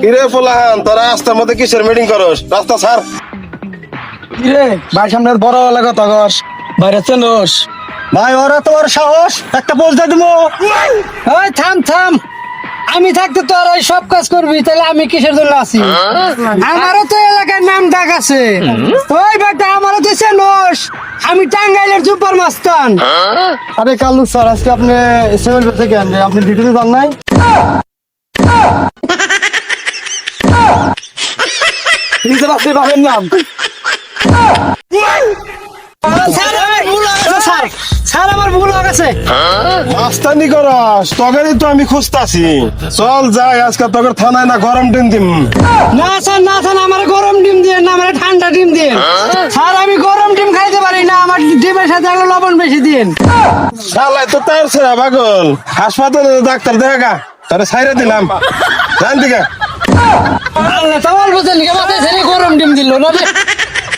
কিরে পোলাহান তোরা রাস্তার মধ্যে কিসের মিটিং করস? রাস্তা ছাড়। কিরে ভাই সামনে বড় লাগা তগস বাইরে চলোস ভাই ওরা তোর সাহস একটা বলতে দিব। ওই থাম থাম, আমি থাকতে তো আর ওই সব কাজ করবি, তাহলে আমি কিসের জন্য আছি? আমারও তো এলাকার নাম ডাক আছে। ওই বেটা আমারও তো চেনোস, আমি টাঙ্গাইলের সুপার মাস্তান। আরে কালু স্যার আজকে আপনি সিভিল থেকে আনবে, আপনি ডিউটিতে যান নাই? নিজের আপনি পাবেন নাম স্যার আমার ভুল হয়ে গেছে, স্যার স্যার আমার ভুল হয়ে গেছে। মাস্তানি করস তগেরই তো আমি খুঁজতাছি। চল যাই আজকে তোকে থানায় না গরম ডিম দিম। না স্যার না স্যার, আমার গরম ডিম দিয়ে না, আমার ঠান্ডা ডিম দিয়ে। স্যার আমি গরম ডিম খাইতে পারি না, আমার ডিমের সাথে একটা লবণ বেশি দিন। শালাই তো তার ছেড়া পাগল, হাসপাতালে ডাক্তার দেখা তারে ছাইরে দিলাম। জান দিকে আল্লাহ তো অল্প দিন গরম ডিম দিল না।